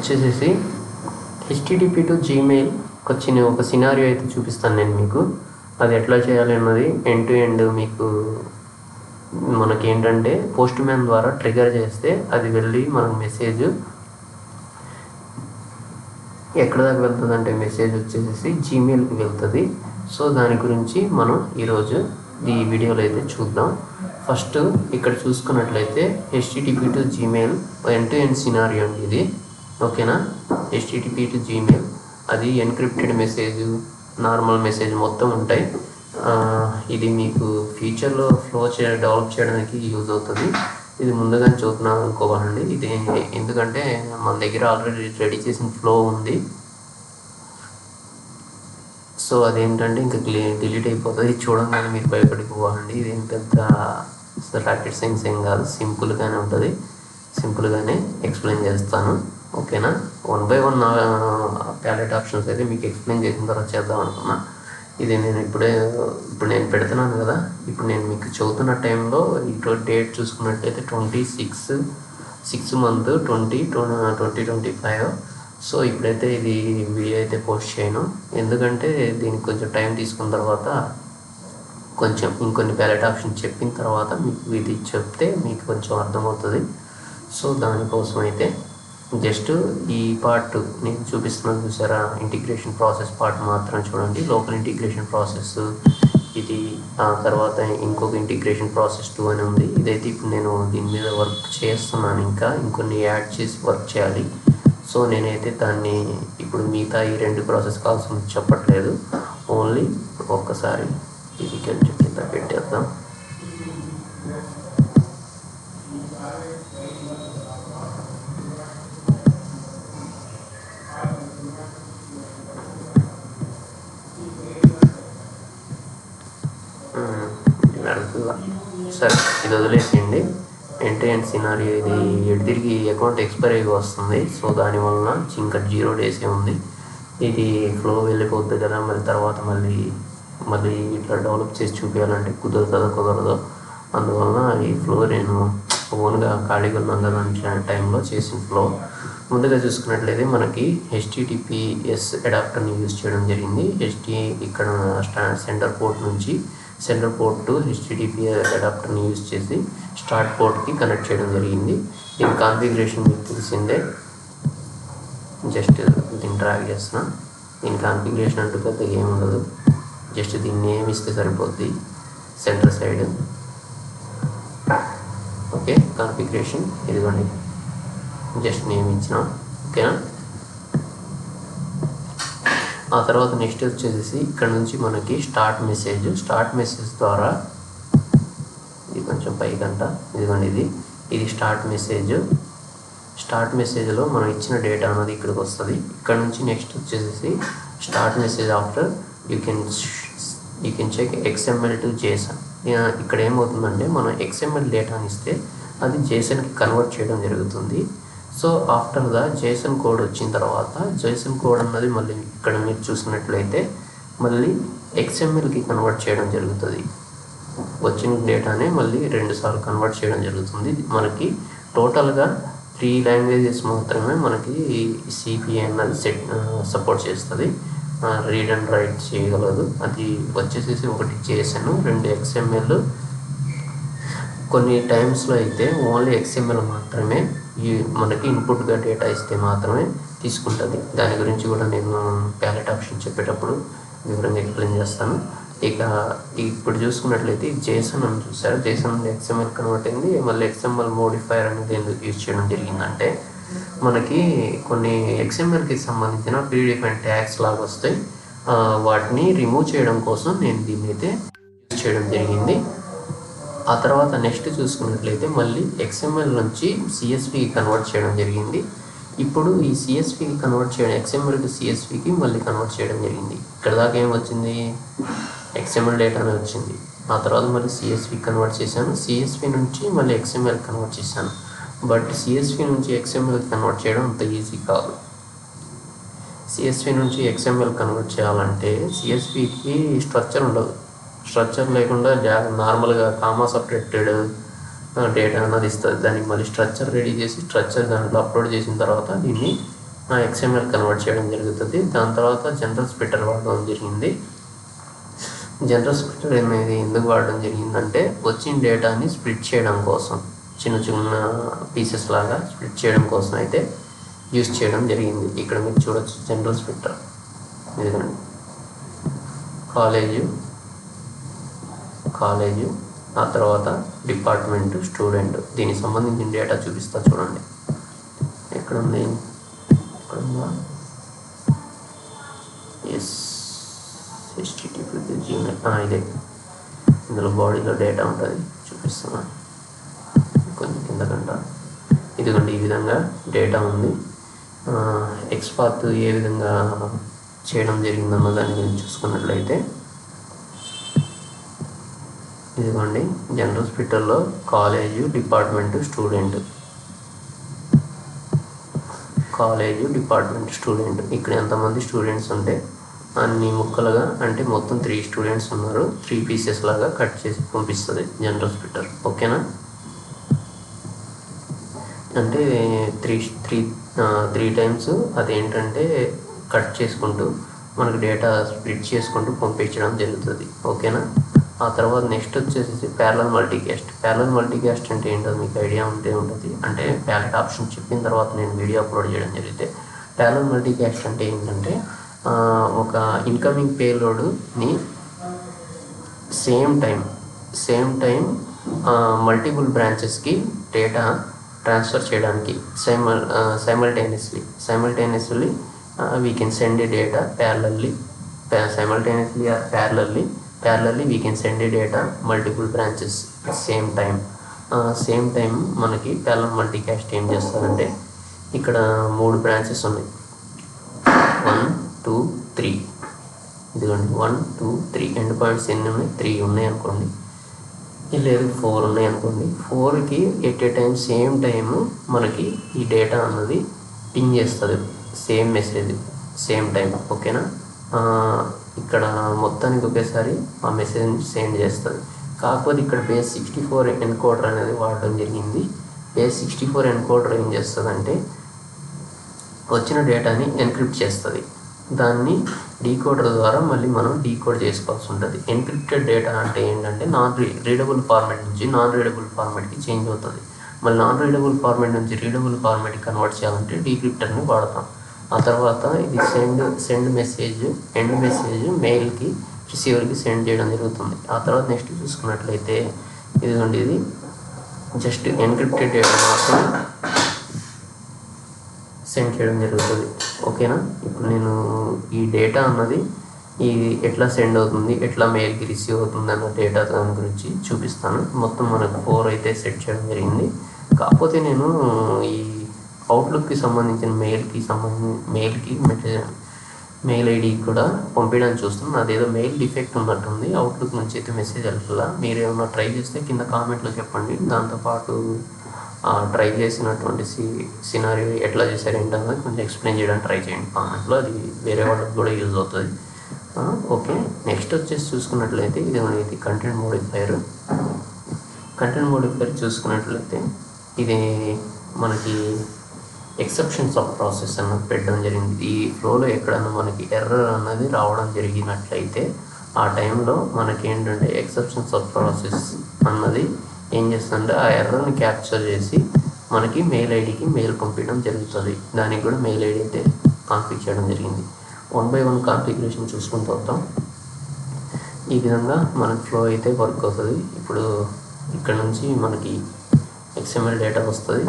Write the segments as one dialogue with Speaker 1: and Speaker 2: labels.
Speaker 1: వచ్చేసేసి HTTP to Gmail వచ్చిన ఒక సినారియో అయితే చూపిస్తాను నేను మీకు. అది ఎట్లా చేయాలి అన్నది ఎండ్ టు ఎండ్ మీకు మనకేంటంటే పోస్ట్ మ్యాన్ ద్వారా ట్రిగర్ చేస్తే అది వెళ్ళి మనకు మెసేజ్ ఎక్కడ దాకా వెళ్తుంది అంటే మెసేజ్ వచ్చేసి జీమెయిల్కి వెళ్తుంది. సో దాని గురించి మనం ఈరోజు ఈ వీడియోలో అయితే చూద్దాం. ఫస్ట్ ఇక్కడ చూసుకున్నట్లయితే HTTP to Gmail end to end scenario అండి ఇది, ఓకేనా. హెచ్టిటిపి టు జీమెయిల్ అది ఎన్క్రిప్టెడ్ మెసేజ్, నార్మల్ మెసేజ్ మొత్తం ఉంటాయి. ఇది మీకు ఫ్యూచర్లో డెవలప్ చేయడానికి యూజ్ అవుతుంది. ఇది ముందుగానే చూస్తున్నాను అనుకోవాలండి. ఇది ఎందుకంటే మన దగ్గర ఆల్రెడీ రెడీ చేసిన ఫ్లో ఉంది. సో అదేంటంటే ఇంకా డిలీట్ అయిపోతుంది. చూడంగానే మీరు భయపడిపోవాలండి. ఇదేం పెద్ద రాకెట్ సైన్స్ ఏం కాదు, సింపుల్గానే ఉంటుంది. సింపుల్గానే ఎక్స్ప్లెయిన్ చేస్తాను, ఓకేనా. 1 by 1 ప్యాలెట్ ఆప్షన్స్ అయితే మీకు ఎక్స్ప్లెయిన్ చేసిన తర్వాత చేద్దాం అనుకున్నా. ఇది నేను ఇప్పుడు నేను పెడుతున్నాను కదా. ఇప్పుడు నేను మీకు చదువుతున్న టైంలో ఇటు డేట్ చూసుకున్నట్లయితే 26 month 2025. సో ఇప్పుడైతే ఇది వీడియో అయితే పోస్ట్ చేయను, ఎందుకంటే దీనికి కొంచెం టైం తీసుకున్న తర్వాత కొంచెం ఇంకొన్ని ప్యాలెట్ ఆప్షన్ చెప్పిన తర్వాత మీకు ఇది చెప్తే మీకు కొంచెం అర్థమవుతుంది. సో దానికోసం అయితే జస్ట్ ఈ పార్ట్ నేను చూపిస్తున్నాను చూసారా, ఇంటిగ్రేషన్ ప్రాసెస్ పార్ట్ మాత్రం చూడండి. లోకల్ ఇంటిగ్రేషన్ ప్రాసెస్ ఇది, ఆ తర్వాత ఇంకొక ఇంటిగ్రేషన్ ప్రాసెస్ 2 అని ఉంది. ఇదైతే ఇప్పుడు నేను దీని మీద వర్క్ చేస్తున్నాను, ఇంకా ఇంకొన్ని యాడ్ చేసి వర్క్ చేయాలి. సో నేనైతే దాన్ని ఇప్పుడు మిగతా ఈ 2 ప్రాసెస్ కాల్స్ చెప్పట్లేదు, ఓన్లీ ఒక్కసారి ఇది కొంచెం కింద పెట్టేద్దాం. సరే ఇది వదిలేసేయండి. ఎండ్ టు ఎండ్ సినారియో ఇది తిరిగి అకౌంట్ ఎక్స్పైర్ అయ్యి వస్తుంది. సో దానివలన ఇంకా 0 days ఉంది. ఇది ఫ్లో వెళ్ళిపోద్ది కదా, మళ్ళీ తర్వాత మళ్ళీ ఇట్లా డెవలప్ చేసి చూపించాలంటే కుదరదో. అందువలన ఈ ఫ్లో నేను ఓన్గా ఖాళీగా ఉన్నాం కదా అంటే టైంలో చేసిన ఫ్లో. ముందుగా చూసుకున్నట్లయితే మనకి హెచ్టిటిపిఎస్ అడాప్టర్ని యూజ్ చేయడం జరిగింది. ఇక్కడ సెంటర్ పోర్ట్ టు హెచ్టిటిపి అడాప్టర్ని యూజ్ చేసి స్టార్ట్ పోర్ట్కి కనెక్ట్ చేయడం జరిగింది. దీని కాన్ఫిగరేషన్ మీకు తెలిసిందే, జస్ట్ దీన్ని డ్రాగ్ చేస్తున్నా. దీని కాన్ఫిగరేషన్ అంటూ పెద్దగా ఏమి ఉండదు, జస్ట్ దీన్ని నేమ్ ఇస్తే సరిపోద్ది సెంటర్ సైడ్. ఓకే, కాన్ఫిగరేషన్ ఇదిగోండి, జస్ట్ నేమ్ ఇచ్చిన, ఓకేనా. ఆ తర్వాత నెక్స్ట్ వచ్చేసి ఇక్కడ నుంచి మనకి స్టార్ట్ మెసేజ్ ద్వారా ఇది కొంచెం పైకంట, ఇదిగోండి ఇది స్టార్ట్ మెసేజ్లో మనం ఇచ్చిన డేటా అన్నది ఇక్కడికి వస్తుంది. ఇక్కడ నుంచి నెక్స్ట్ వచ్చేసి start message after you can check XML to JSON. ఇక్కడ ఏమవుతుందంటే మనం XML డేటాని ఇస్తే అది JSONకి కన్వర్ట్ చేయడం జరుగుతుంది. So after the JSON code వచ్చిన తర్వాత JSON కోడ్ అన్నది మళ్ళీ ఇక్కడ మీరు చూసినట్లయితే మళ్ళీ XMLకి కన్వర్ట్ చేయడం జరుగుతుంది. వచ్చిన డేటానే మళ్ళీ 2 సార్లు కన్వర్ట్ చేయడం జరుగుతుంది. మనకి టోటల్గా 3 languages మాత్రమే మనకి CPA అన్నది సపోర్ట్ చేస్తుంది, రీడ్ అండ్ రైట్ చేయగలదు. అది వచ్చేసేసి ఒకటి JSON, 2 XML. కొన్ని టైమ్స్లో అయితే ఓన్లీ XML మాత్రమే మనకి ఇన్పుట్గా డేటా ఇస్తే మాత్రమే తీసుకుంటుంది. దాని గురించి కూడా నేను ప్యాలెట్ ఆప్షన్ చెప్పేటప్పుడు వివరంగా ఎక్స్ప్లెయిన్ చేస్తాను. ఇక ఇప్పుడు చూసుకున్నట్లయితే JSON అని చూసారు, JSON నుండి XML కన్వర్ట్ అయింది. మళ్ళీ XML మోడిఫైయర్ అనేది ఎందుకు యూజ్ చేయడం జరిగిందంటే మనకి కొన్ని XMLకి సంబంధించిన ప్రీడిఫైన్డ్ ట్యాగ్స్ లాగా వస్తాయి, వాటిని రిమూవ్ చేయడం కోసం నేను దీన్ని అయితే యూజ్ చేయడం జరిగింది. ఆ తర్వాత నెక్స్ట్ చూసుకున్నట్లయితే మళ్ళీ XML నుంచి CSVకి కన్వర్ట్ చేయడం జరిగింది. ఇప్పుడు ఈ CSVకి కన్వర్ట్ చేయడం, XML టు CSVకి మళ్ళీ కన్వర్ట్ చేయడం జరిగింది. ఇక్కడ దాకా ఏం వచ్చింది, XML డేటానే వచ్చింది. ఆ తర్వాత మళ్ళీ CSVకి కన్వర్ట్ చేశాను, CSV నుంచి మళ్ళీ XML కన్వర్ట్ చేశాను. బట్ CSV నుంచి XML కన్వర్ట్ చేయడం అంత ఈజీ కాదు. CSV నుంచి XML కన్వర్ట్ చేయాలంటే CSVకి స్ట్రక్చర్ ఉండదు. స్ట్రక్చర్ లేకుండా నార్మల్గా కామా సపరేటెడ్ డేటా అన్నది ఇస్తుంది. దానికి మళ్ళీ స్ట్రక్చర్ రెడీ చేసి స్ట్రక్చర్ దాంట్లో అప్లోడ్ చేసిన తర్వాత దీన్ని XML కన్వర్ట్ చేయడం జరుగుతుంది. దాని తర్వాత జనరల్ స్ప్లిట్టర్ వాడడం జరిగింది. జనరల్ స్ప్లిట్టర్ అనేది ఎందుకు వాడడం జరిగిందంటే వచ్చిన డేటాని స్ప్లిట్ చేయడం కోసం, చిన్న చిన్న పీసెస్ లాగా స్ప్లిట్ చేయడం కోసం అయితే యూస్ చేయడం జరిగింది. ఇక్కడ మీరు చూడొచ్చు జనరల్ స్ప్లిట్టర్. ఇదిగోండి కాలేజు ఆ తర్వాత డిపార్ట్మెంట్, స్టూడెంట్, దీనికి సంబంధించిన డేటా చూపిస్తా చూడండి. ఎక్కడుంది? ఎక్కడుందా? ఎస్, HTTP ఇదే. ఇందులో బాడీలో డేటా ఉంటుంది, చూపిస్తున్నాను కొంచెం కిందకంట. ఇదిగోండి ఈ విధంగా డేటా ఉంది. ఎక్స్పాత్ ఏ విధంగా చేయడం జరిగిందన్న దాన్ని గురించి చూసుకున్నట్లయితే ఇదిగోండి జనరల్ స్ప్లిట్టర్లో కాలేజు, డిపార్ట్మెంట్, స్టూడెంట్, ఇక్కడ ఎంతమంది స్టూడెంట్స్ ఉంటే అన్ని ముక్కలుగా, అంటే మొత్తం 3 స్టూడెంట్స్ ఉన్నారు, 3 పీసెస్ లాగా కట్ చేసి పంపిస్తుంది జనరల్ స్ప్లిట్టర్. ఓకేనా? అంటే త్రీ టైమ్స్ అదేంటంటే కట్ చేసుకుంటూ మనకు డేటా స్ప్లిట్ చేసుకుంటూ పంపించడం జరుగుతుంది. ఓకేనా? ఆ తర్వాత నెక్స్ట్ వచ్చేసి ప్యారలల్ మల్టీకాస్ట్ అంటే ఏంటో మీకు ఐడియా ఉంటే ఉంటుంది. అంటే ప్యాలెట్ ఆప్షన్ చెప్పిన తర్వాత నేను వీడియో అప్లోడ్ చేయడం జరిగితే, ప్యారలల్ మల్టీకాస్ట్ అంటే ఏంటంటే ఒక ఇన్కమింగ్ పేలోడ్ని సేమ్ టైం మల్టిపుల్ బ్రాంచెస్కి డేటా ట్రాన్స్ఫర్ చేయడానికి simultaneously we can send a data parallelly we can send a data multiple branches same time. మనకి ప్యారలల్ మల్టీకాస్ట్ ఏం చేస్తుందంటే ఇక్కడ 3 బ్రాంచెస్ ఉన్నాయి, 1 2 3. ఇదిగోండి 1 2 3 ఎండ్ పాయింట్స్ ఎన్ని ఉన్నాయి? 3 ఉన్నాయి అనుకోండి, లేదు 4 ఉన్నాయి అనుకోండి. 4కి at a time same time మనకి ఈ డేటా అన్నది పింగ్ చేస్తుంది, సేమ్ మెసేజ్ సేమ్ టైం. ఓకేనా? ఇక్కడ మొత్తానికి ఒకేసారి ఆ మెసేజ్ని సెండ్ చేస్తుంది. కాకపోతే ఇక్కడ బేస్ 64 ఎన్కోడర్ అనేది వాడడం జరిగింది. బేస్ 64 ఎన్కోడర్ ఏం చేస్తుందంటే వచ్చిన డేటాని ఎన్క్రిప్ట్ చేస్తుంది. దాన్ని డీకోడర్ ద్వారా మళ్ళీ మనం డీకోడ్ చేసుకోవాల్సి ఉంటుంది. ఎన్క్రిప్టెడ్ డేటా అంటే ఏంటంటే రీడబుల్ ఫార్మాట్ నుంచి నాన్ రీడబుల్ ఫార్మాట్కి చేంజ్ అవుతుంది. మళ్ళీ నాన్ రీడబుల్ ఫార్మాట్ నుంచి రీడబుల్ ఫార్మాట్కి కన్వర్ట్ చేయాలంటే డీక్రిప్టర్ని వాడతాం. ఆ తర్వాత ఇది ఎండ్ మెసేజ్ మెయిల్కి, రిసీవర్కి సెండ్ చేయడం జరుగుతుంది. ఆ తర్వాత నెక్స్ట్ చూసుకున్నట్లయితే ఇదిగోండి ఇది జస్ట్ ఎన్క్రిప్టెడ్ డేటా మాత్రం సెండ్ చేయడం జరుగుతుంది. ఓకేనా? ఇప్పుడు నేను ఈ డేటా అన్నది ఇది ఎట్లా సెండ్ అవుతుంది, ఎట్లా మెయిల్కి రిసీవ్ అవుతుంది అన్న డేటా దాని గురించి చూపిస్తాను. మొత్తం మనకు 4 అయితే సెట్ చేయడం జరిగింది. కాకపోతే నేను ఈ అవుట్లుక్కి సంబంధించిన మెయిల్ ఐడికి కూడా పంపించడానికి చూస్తున్నాను. అదేదో మెయిల్ డిఫెక్ట్ ఉన్నట్టుంది, అవుట్లుక్ నుంచి అయితే మెసేజ్ వెళ్ళాలా. మీరు ఏమైనా ట్రై చేస్తే కింద కామెంట్లో చెప్పండి. దాంతోపాటు ట్రై చేసినటువంటి సినారియో ఎట్లా చేశారు ఏంటన్నది కొంచెం ఎక్స్ప్లెయిన్ చేయడానికి ట్రై చేయండి కామెంట్లో, అది వేరే వాళ్ళకి కూడా యూజ్ అవుతుంది. ఓకే, నెక్స్ట్ వచ్చేసి చూసుకున్నట్లయితే ఇది కంటెంట్ మోడిఫైర్ చూసుకున్నట్లయితే ఇది మనకి ఎక్సెప్షన్స్ ఆఫ్ ప్రాసెస్ అన్నది పెట్టడం జరిగింది. ఈ ఫ్లోలో ఎక్కడన్నా మనకి ఎర్రర్ అన్నది రావడం జరిగినట్లయితే ఆ టైంలో మనకేంటంటే ఎక్సెప్షన్స్ ఆఫ్ ప్రాసెస్ అన్నది ఏం చేస్తుందంటే ఆ ఎర్రర్ని క్యాప్చర్ చేసి మనకి మెయిల్ ఐడికి మెయిల్ పంపించడం జరుగుతుంది. దానికి కూడా మెయిల్ ఐడి అయితే కాన్ఫిగర్ చేయడం జరిగింది. 1 by 1 కాన్ఫిగరేషన్ చూసుకుంటూ వద్దాం. ఈ విధంగా మనకి ఫ్లో అయితే వర్క్ అవుతుంది. ఇప్పుడు ఇక్కడ నుంచి మనకి XML డేటా వస్తుంది.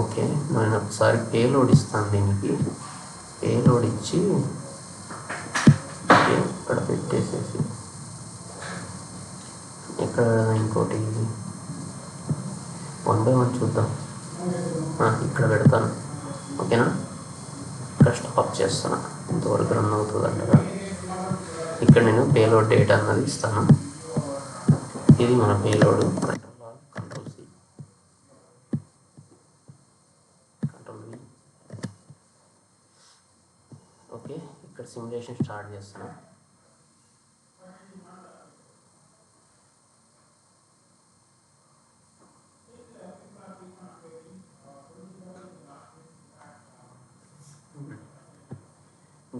Speaker 1: ఓకే, నేను ఒకసారి పేలోడ్ ఇస్తాను. దీనికి పేలోడ్ ఇచ్చి ఇక్కడ పెట్టేసేసి ఇక్కడ ఇంకోటి 1 by 1 చూద్దాం. ఇక్కడ పెడతాను. ఓకేనా? ఇక్కడ స్టాప్ చేస్తాను, ఇంతవరకు రన్ అవుతుంది అంటగా. ఇక్కడ నేను పేలోడ్ డేటా అన్నది ఇస్తాను. ఇది మన పేలోడ్. కంట్రోల్-C, కంట్రోల్-V. ఓకే, ఇక్కడ సిమ్యులేషన్ స్టార్ట్ చేస్తాను.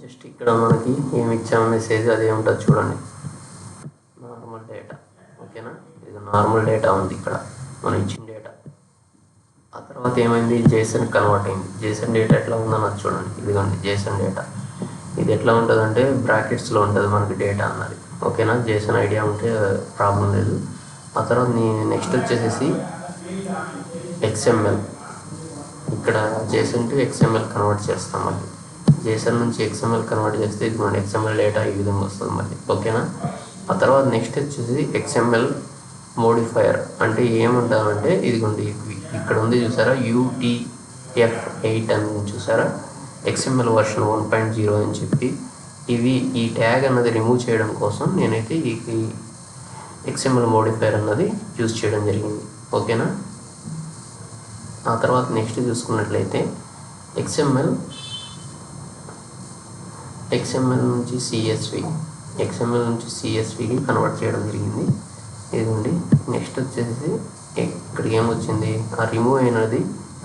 Speaker 1: జస్ట్ ఇక్కడ మనకి ఏమి ఇచ్చాము మెసేజ్ అదే ఉంటుంది చూడండి, నార్మల్ డేటా. ఓకేనా, ఇది నార్మల్ డేటా ఉంది ఇక్కడ మనం ఇచ్చిన డేటా. ఆ తర్వాత ఏమైంది, జేసన్ కన్వర్ట్ అయింది. జేసన్ డేటా ఎట్లా ఉందన్నది చూడండి, ఇదిగోండి జేసన్ డేటా. ఇది ఎట్లా ఉంటుంది అంటే బ్రాకెట్స్లో ఉంటుంది మనకి డేటా అన్నది. ఓకేనా, జేసన్ ఐడియా ఉంటే ప్రాబ్లం లేదు. ఆ తర్వాత నెక్స్ట్ వచ్చేసేసి XML. ఇక్కడ జేసన్ టు XML కన్వర్ట్ చేస్తాం మళ్ళీ. జేసన్ నుంచి XML కన్వర్ట్ చేస్తే ఇది మన XML డేటా ఈ విధంగా వస్తుంది మళ్ళీ. ఓకేనా, ఆ తర్వాత నెక్స్ట్ వచ్చేసి XML మోడిఫైయర్ అంటే ఏముంటామంటే ఇదిగోండి ఇక్కడ ఉంది చూసారా, UTF-8 అని చూసారా, XML వర్షన్ 1.0 అని చెప్పి ఈ ట్యాగ్ అన్నది రిమూవ్ చేయడం కోసం నేనైతే ఈ XML మోడిఫైయర్ అన్నది యూజ్ చేయడం జరిగింది. ఓకేనా, ఆ తర్వాత నెక్స్ట్ చూసుకున్నట్లయితే XML నుంచి CSVకి కన్వర్ట్ చేయడం జరిగింది. ఇదిగోండి నెక్స్ట్ వచ్చేసి ఇక్కడికి ఏమొచ్చింది, ఆ రిమూవ్ అయినది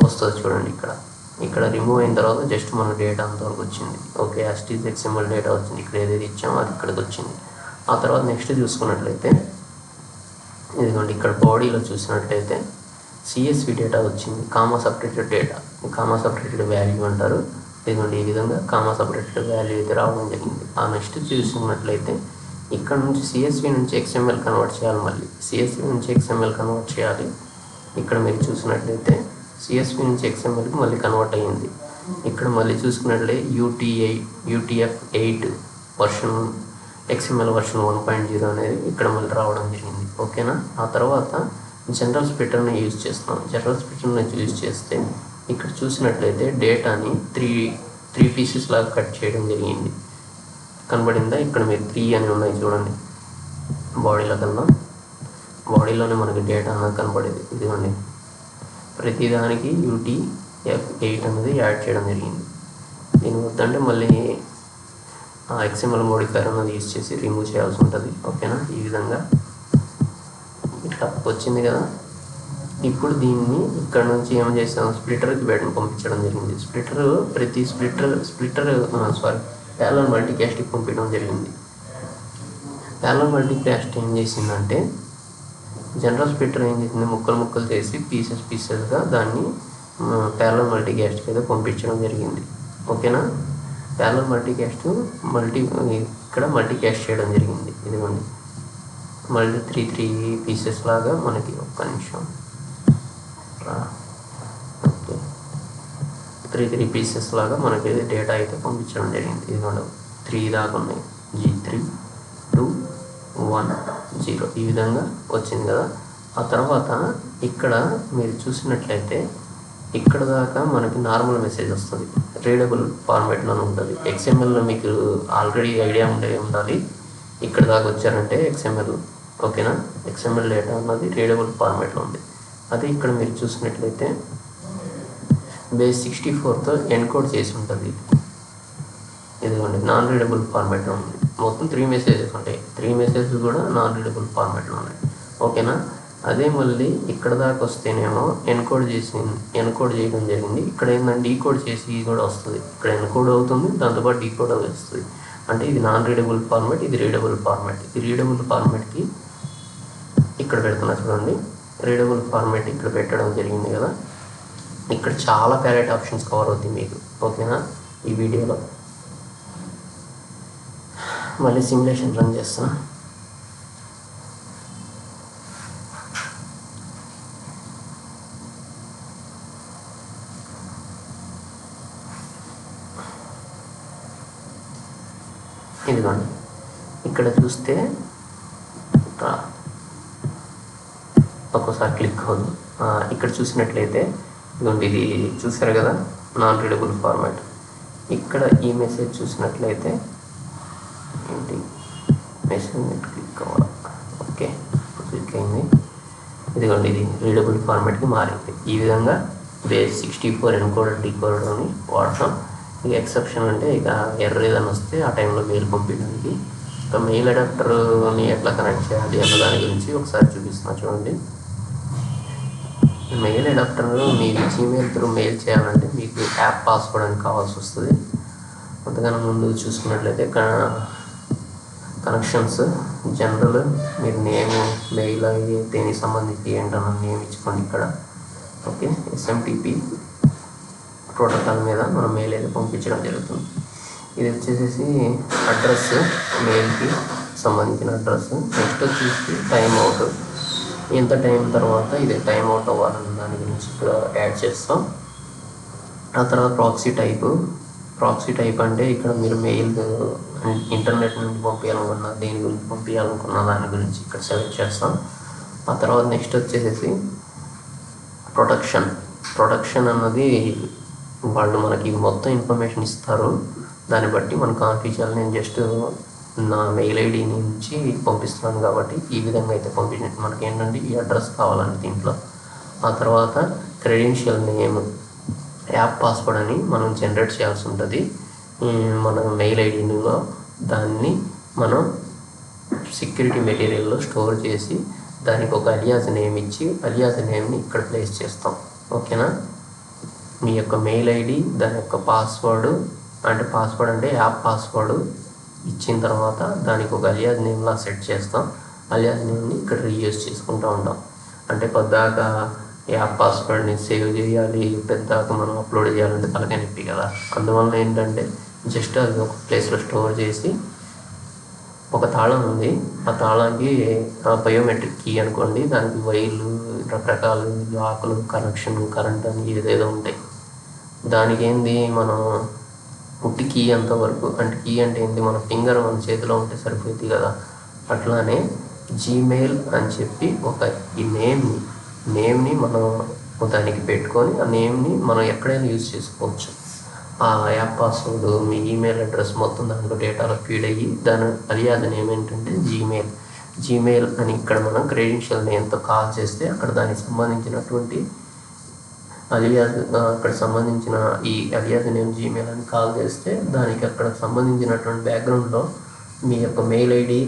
Speaker 1: వస్తుంది చూడండి. ఇక్కడ రిమూవ్ అయిన తర్వాత జస్ట్ మన డేటా అంతవరకు వచ్చింది. ఓకే, యాస్టీజ్ XML డేటా వచ్చింది. ఇక్కడ ఏదైతే ఇచ్చామో అది ఇక్కడికి వచ్చింది. ఆ తర్వాత నెక్స్ట్ చూసుకున్నట్లయితే ఇదిగోండి ఇక్కడ బాడీలో చూసినట్లయితే CSV డేటా వచ్చింది, comma separated data, comma separated value అంటారు. ఇదిగోండి ఈ విధంగా కామా సపరేటెడ్ వాల్యూ అయితే రావడం జరిగింది. ఆ నెక్స్ట్ చూసుకున్నట్లయితే ఇక్కడ నుంచి CSV నుంచి XML కన్వర్ట్ చేయాలి. మళ్ళీ CSV నుంచి XML కన్వర్ట్ చేయాలి. ఇక్కడ మీరు చూసినట్లయితే CSV నుంచి XMLకి మళ్ళీ కన్వర్ట్ అయ్యింది. ఇక్కడ మళ్ళీ చూసుకున్నట్లయితే UTF-8 వర్షన్ XML వర్షన్ 1.0 అనేది ఇక్కడ మళ్ళీ రావడం జరిగింది. ఓకేనా, ఆ తర్వాత జనరల్ స్ప్లిట్టర్ని యూజ్ చేస్తున్నాం. జనరల్ స్ప్లిట్టర్ని యూజ్ చేస్తే ఇక్కడ చూసినట్లయితే డేటాని త్రీ పీసెస్ లాగా కట్ చేయడం జరిగింది. కనబడిందా, ఇక్కడ మీరు 3 అని ఉన్నాయి చూడండి. బాడీలో కన్నా బాడీలోనే మనకి డేటా అన్నది కనబడేది. ఇదిగోండి ప్రతిదానికి UTF-8 అనేది యాడ్ చేయడం జరిగింది. దీని వద్దంటే మళ్ళీ XML మోడిఫైయర్ అన్నది యూజ్ చేసి రిమూవ్ చేయాల్సి ఉంటుంది. ఓకేనా, ఈ విధంగా ఇట్లా వచ్చింది కదా. ఇప్పుడు దీన్ని ఇక్కడ నుంచి ఏం చేస్తాం, స్ప్లిట్టర్కి పంపించడం జరిగింది. ప్యారలల్ మల్టీకాస్ట్కి పంపించడం జరిగింది. ప్యారలల్ మల్టీకాస్ట్ ఏం చేసిందంటే జనరల్ స్ప్లిట్టర్ ఏం చేసింది, ముక్కలు చేసి పీసెస్గా దాన్ని ప్యారలల్ మల్టీకాస్ట్కి అయితే పంపించడం జరిగింది. ఓకేనా, ప్యారలల్ మల్టీకాస్ట్ ఇక్కడ మల్టీకాస్ట్ చేయడం జరిగింది. ఇదిగోండి మళ్ళీ 3 పీసెస్ లాగా మనకి, ఒక్క నిమిషం, ఓకే 3 పీసెస్ లాగా మనకి డేటా అయితే పంపించడం జరిగింది. ఇదిగోండి 3 దాకా ఉన్నాయి, G3 2 1 0 ఈ విధంగా వచ్చింది కదా. ఆ తర్వాత ఇక్కడ మీరు చూసినట్లయితే ఇక్కడ దాకా మనకి నార్మల్ మెసేజ్ వస్తుంది, రీడబుల్ ఫార్మాట్లో ఉంటుంది. XMLలో మీకు ఆల్రెడీ ఐడియా ఉండాలి. ఇక్కడ దాకా వచ్చారంటే XML. ఓకేనా, XML డేటా అన్నది రీడబుల్ ఫార్మాట్లో ఉంది. అదే ఇక్కడ మీరు చూసినట్లయితే బేస్ 64తో ఎన్కోడ్ చేసి ఉంటుంది. ఇదిగోండి నాన్ రీడబుల్ ఫార్మాట్లో ఉంది. మొత్తం 3 మెసేజెస్ ఉంటాయి. 3 మెసేజెస్ కూడా నాన్ రీడబుల్ ఫార్మాట్లో ఉన్నాయి. ఓకేనా, అదే మళ్ళీ ఇక్కడ దాకా వస్తేనేమో ఎన్కోడ్ చేయడం జరిగింది. ఇక్కడ ఏంటంటే డీకోడ్ చేసి కూడా వస్తుంది. ఇక్కడ ఎన్కోడ్ అవుతుంది, దాంతోపాటు డీకోడ్ వస్తుంది. అంటే ఇది నాన్ రీడబుల్ ఫార్మాట్, ఇది రీడబుల్ ఫార్మాట్. ఇది రీడబుల్ ఫార్మాట్కి ఇక్కడ పెడుతున్నా చూడండి, రీడబుల్ ఫార్మాట్ ఇక్కడ పెట్టడం జరిగింది కదా. ఇక్కడ చాలా ప్యాలెట్ ఆప్షన్స్ కవర్ అవుతాయి మీకు. ఓకేనా, ఈ వీడియోలో మళ్ళీ సిమ్యులేషన్ రన్ చేస్తున్నా. ఇదిగోండి ఇక్కడ చూస్తే ఒక్కోసారి క్లిక్ అవుతుంది. ఇక్కడ చూసినట్లయితే ఇదిగోండి ఇది చూసారు కదా నాన్ రీడబుల్ ఫార్మాట్. ఇక్కడ ఈ మెసేజ్ చూసినట్లయితే ఏంటి మెసేజ్ క్లిక్ అవ్వాలి. ఓకే క్లిక్ అయింది. ఇదిగోండి ఇది రీడబుల్ ఫార్మాట్కి మారింది. ఈ విధంగా బేస్ 64 ఎన్కోడర్ డీకోడర్ని వాడతాం. ఇక ఎక్సెప్షన్ అంటే ఇక ఎర్రర్ ఏదైనా వస్తే ఆ టైంలో మెయిల్ పంపించడానికి. ఇక మెయిల్ అడాప్టర్ని ఎట్లా కనెక్ట్ చేయాలి అన్న దాని గురించి ఒకసారి చూపిస్తున్నా చూడండి. మెయిల్ అడాప్టర్ మీ జీమెయిల్ త్రూ మెయిల్ చేయాలంటే మీకు యాప్ పాస్వర్డ్ అని కావాల్సి వస్తుంది. అంతకన్నా ముందు చూసుకున్నట్లయితే కనెక్షన్స్ జనరల్ మీరు నేమ్ మెయిల్ ఐడి దేనికి సంబంధించి ఏంటన్న నేమ్ ఇచ్చుకోండి ఇక్కడ. ఓకే, SMTP ప్రోటోకాల్ మీద మనం మెయిల్ అయితే పంపించడం జరుగుతుంది. ఇది వచ్చేసి అడ్రస్, మెయిల్కి సంబంధించిన అడ్రస్. నెక్స్ట్ వచ్చేసి టైం అవుట్, ఎంత టైం తర్వాత ఇది టైం అవుట్ అవ్వాలన్న దాని గురించి ఇక్కడ యాడ్ చేస్తాం. ఆ తర్వాత ప్రాక్సీ టైప్ అంటే ఇక్కడ మీరు మెయిల్ ఇంటర్నెట్ నుండి పంపించాలనుకున్న, దేని గురించి పంపించాలనుకున్న దాని గురించి ఇక్కడ సెలెక్ట్ చేస్తాం. ఆ తర్వాత నెక్స్ట్ వచ్చేసి ప్రొటెక్షన్ అన్నది వాళ్ళు మనకి మొత్తం ఇన్ఫర్మేషన్ ఇస్తారు. దాన్ని బట్టి మనం కాన్ఫిగర్ నేను జస్ట్ నా మెయిల్ ఐడి నుంచి పంపిస్తున్నాను కాబట్టి ఈ విధంగా అయితే పంపించండి. మనకి ఏంటంటే ఈ అడ్రస్ కావాలండి దీంట్లో. ఆ తర్వాత క్రెడెన్షియల్ నేమ్, యాప్ పాస్వర్డ్ అని మనం జనరేట్ చేయాల్సి ఉంటుంది మన మెయిల్ ఐడిలో. దాన్ని మనం సెక్యూరిటీ మెటీరియల్లో స్టోర్ చేసి దానికి ఒక అలియాస్ నేమ్ ఇచ్చి అలియాస్ నేమ్ని ఇక్కడ ప్లేస్ చేస్తాం. ఓకేనా, మీ యొక్క మెయిల్ ఐడి దాని యొక్క పాస్వర్డ్ అంటే యాప్ పాస్వర్డ్ ఇచ్చిన తర్వాత దానికి ఒక అలియాస్ నేమ్లా సెట్ చేస్తాం. అలియాస్ నేమ్ని ఇక్కడ రీయూజ్ చేసుకుంటూ ఉంటాం. అంటే పొద్దాక యాప్ పాస్వర్డ్ని సేవ్ చేయాలి, పెద్దాక మనం అప్లోడ్ చేయాలంటే తలకాయ నొప్పి కదా. అందువల్ల ఏంటంటే జస్ట్ అది ఒక ప్లేస్లో స్టోర్ చేసి, ఒక తాళం ఉంది, ఆ తాళానికి బయోమెట్రిక్ కీ అనుకోండి, దానికి వైర్లు రకరకాల లాకులు, కరెంట్ అని ఏదేదో ఉంటాయి. దానికి ఏంది మనం పుట్టి కీ అంతవరకు, అంటే కీ అంటే ఏంటి, మన ఫింగర్ మన చేతిలో ఉంటే సరిపోతుంది కదా. అట్లానే జీమెయిల్ అని చెప్పి ఈ నేమ్ని మనం దానికి పెట్టుకొని ఆ నేమ్ని మనం ఎక్కడైనా యూజ్ చేసుకోవచ్చు. ఆ యాప్ పాస్వర్డ్, మీ ఈమెయిల్ అడ్రస్ మొత్తం దాంట్లో డేటాలో ఫీడ్ అయ్యి దాని అలియాస్ నేమ్ ఏంటంటే జీమెయిల్ అని ఇక్కడ మనం క్రెడెన్షియల్ నేమ్తో కాల్ చేస్తే అక్కడ దానికి సంబంధించినటువంటి అక్కడ సంబంధించిన ఈ అలియాస్ నేమ్ జీమెయిల్ అని కాల్ చేస్తే దానికి అక్కడ సంబంధించినటువంటి బ్యాక్గ్రౌండ్లో మీ యొక్క మెయిల్ ఐడి,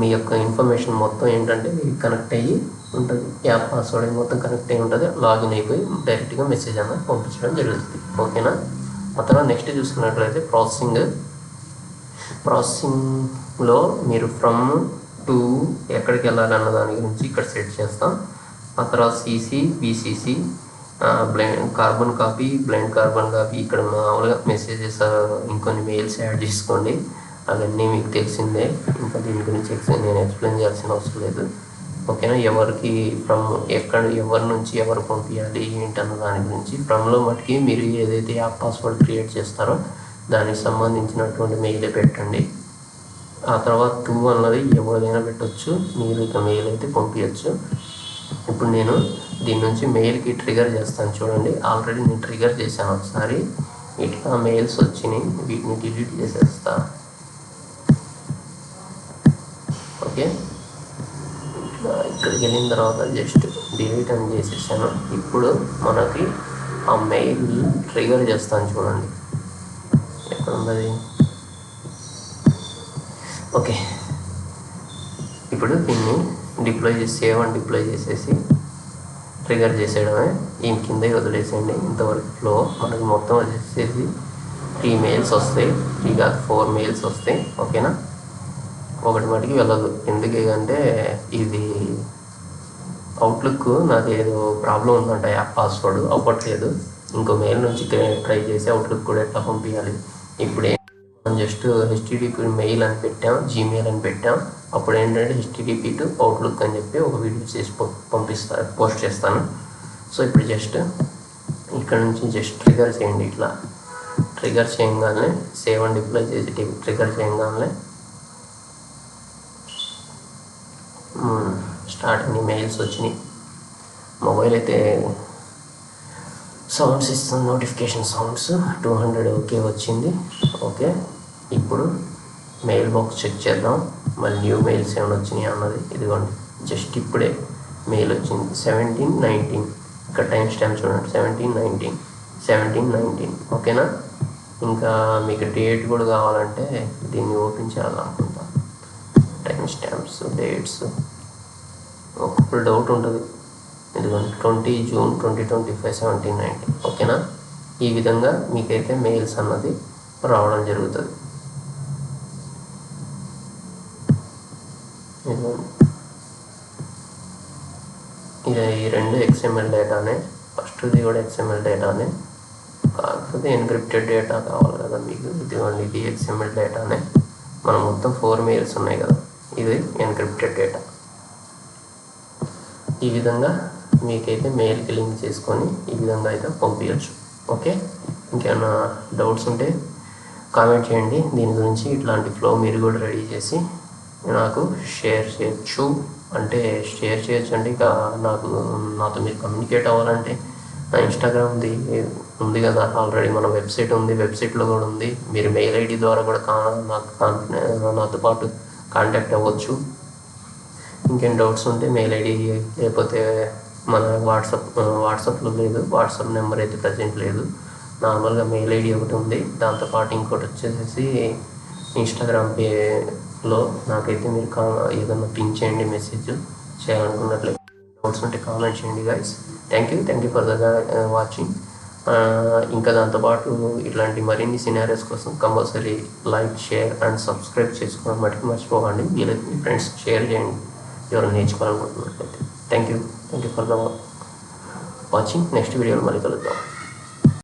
Speaker 1: మీ యొక్క ఇన్ఫర్మేషన్ మొత్తం ఏంటంటే కనెక్ట్ అయ్యి ఉంటుంది. యాప్ పాస్వర్డ్ మొత్తం కనెక్ట్ అయ్యి ఉంటుంది. లాగిన్ అయిపోయి డైరెక్ట్గా మెసేజ్ అన్నది పంపించడం జరుగుతుంది. ఓకేనా. ఆ తర్వాత నెక్స్ట్ చూసుకున్నట్లయితే ప్రాసెసింగ్లో మీరు ఫ్రమ్ టు ఎక్కడికి వెళ్ళాలన్న దాని గురించి ఇక్కడ సెట్ చేస్తాం. ఆ తర్వాత CC, BCC, blind carbon copy ఇక్కడ మామూలుగా మెసేజెస్ ఇంకొన్ని మెయిల్స్ యాడ్ చేసుకోండి. అవన్నీ మీకు తెలిసిందే, ఇంకా దీని గురించి నేను ఎక్స్ప్లెయిన్ చేయాల్సిన అవసరం లేదు. ఓకేనా. ఎవరికి ఎవరి నుంచి ఎవరు పంపించాలి ఏంటన్న దాని గురించి ఫ్రమ్లో మటుకి మీరు ఏదైతే యాప్ పాస్వర్డ్ క్రియేట్ చేస్తారో దానికి సంబంధించినటువంటి మెయిలే పెట్టండి. ఆ తర్వాత 2 అన్నది ఎవరిదైనా పెట్టవచ్చు, మీరు ఇక మెయిల్ అయితే పంపించచ్చు. ఇప్పుడు నేను దీని నుంచి మెయిల్కి ట్రిగర్ చేస్తాను చూడండి. ఆల్రెడీ నేను ట్రిగర్ చేశాను ఒకసారి. ఇట్లా మెయిల్స్ వచ్చినాయి, వీటిని డిలీట్ చేసేస్తా. ఓకే, ఇక్కడికి వెళ్ళిన తర్వాత జస్ట్ డిలీట్ అని చేసేసాను. ఇప్పుడు మనకి ఆ మెయిల్ ట్రిగర్ చేస్తాను చూడండి, ఎక్కడ ఉన్నది. ఓకే, ఇప్పుడు దీన్ని సేవ్ అని డిప్లాయ్ చేసేసి ట్రిగర్ చేసేయడమే. ఈ కింద వదిలేసేయండి. ఇంతవరకు ఫ్లో మనకి మొత్తం వచ్చేసి 3 మెయిల్స్ వస్తాయి, 3 కాదు 4 మెయిల్స్ వస్తాయి. ఓకేనా. ఒకటి మటుకి వెళ్ళదు, ఎందుకంటే ఇది అవుట్లుక్ నాది ఏదో ప్రాబ్లం ఉందంట, యాప్ పాస్వర్డ్ అవ్వట్లేదు. ఇంకో మెయిల్ నుంచి ట్రై చేసి అవుట్లుక్ కూడా ఎట్లా పంపించాలి. ఇప్పుడు మనం జస్ట్ HTTP మెయిల్ అని పెట్టాం, జీమెయిల్ అని పెట్టాం. అప్పుడు ఏంటంటే HTTP టు అవుట్లుక్ అని చెప్పి ఒక వీడియో చేసి పోస్ట్ చేస్తాను. సో ఇప్పుడు జస్ట్ ఇక్కడ నుంచి జస్ట్ ట్రిగర్ చేయండి. ఇట్లా ట్రిగర్ చేయగానే సేవ్ అండ్ డిప్లాయ్ చేసి ట్రిగర్ చేయగానే స్టార్టింగ్ మెయిల్స్ వచ్చినాయి. మొబైల్ అయితే సౌండ్స్ ఇస్తుంది, నోటిఫికేషన్ సౌండ్స్ 200 ఓకే వచ్చింది. ఓకే, ఇప్పుడు మెయిల్ బాక్స్ చెక్ చేద్దాం, మళ్ళీ న్యూ మెయిల్స్ ఏమైనా వచ్చినాయి అన్నది. ఇదిగోండి, జస్ట్ ఇప్పుడే మెయిల్ వచ్చింది 17-19. ఇక్కడ టైం స్టాంప్ చూడండి, 17-19. ఓకేనా. ఇంకా మీకు డేట్ కూడా కావాలంటే దీన్ని ఓపెన్ చేయాలనుకుంటా. టైం స్టాంప్స్, డేట్స్ ఒక్కొక్కరు డౌట్ ఉంటుంది. ఇదిగోండి 20 జూన్ 2025 17-19. ఓకేనా. ఈ విధంగా మీకైతే మెయిల్స్ అన్నది రావడం జరుగుతుంది. ఇది ఈ రెండు XML డేటానే, ఫస్ట్ది కూడా XML డేటానే, కాకపోతే ఎన్క్రిప్టెడ్ డేటా కావాలి కదా మీకు. ఇదిగోండి ఇది XML డేటానే. మనం మొత్తం 4 మెయిల్స్ ఉన్నాయి కదా, ఇది ఎన్క్రిప్టెడ్ డేటా. ఈ విధంగా మీకైతే మెయిల్కి లింక్ చేసుకొని ఈ విధంగా అయితే పంపించచ్చు. ఓకే, ఇంకేమైనా డౌట్స్ ఉంటే కామెంట్ చేయండి. దీని గురించి ఇట్లాంటి ఫ్లో మీరు కూడా రెడీ చేసి నాకు షేర్ చేయొచ్చు. అంటే ఇక నాతో మీరు కమ్యూనికేట్ అవ్వాలంటే నా ఇన్స్టాగ్రామ్ది ఉంది కదా ఆల్రెడీ, మన వెబ్సైట్ ఉంది, వెబ్సైట్లో కూడా ఉంది. మీరు మెయిల్ ఐడి ద్వారా కూడా నాతో పాటు కాంటాక్ట్ అవ్వచ్చు. ఇంకేం డౌట్స్ ఉంటే మెయిల్ ఐడి, లేకపోతే మన వాట్సాప్లో లేదు, వాట్సాప్ నెంబర్ అయితే ప్రజెంట్ లేదు. నార్మల్గా మెయిల్ ఐడి ఒకటి ఉంది, దాంతోపాటు ఇంకోటి వచ్చేసి ఇన్స్టాగ్రామ్ పేలో నాకైతే మీరు ఏదన్నా పింక్ చేయండి, మెసేజ్ చేయాలనుకున్నట్లయితే. డౌట్స్ ఉంటే కామెంట్ చేయండి guys. Thank you for the watching. ఇంకా దాంతోపాటు ఇట్లాంటి మరిన్ని సినారియోస్ కోసం compulsory like, share and subscribe చేసుకోవడం మటుకు మర్చిపోకండి. వీలైతే మీ ఫ్రెండ్స్ షేర్ చేయండి ఎవరు నేర్చుకోవాలనుకుంటున్నట్లయితే. Thank you for the watching. Next వీడియోలో మళ్ళీ కలుద్దాం.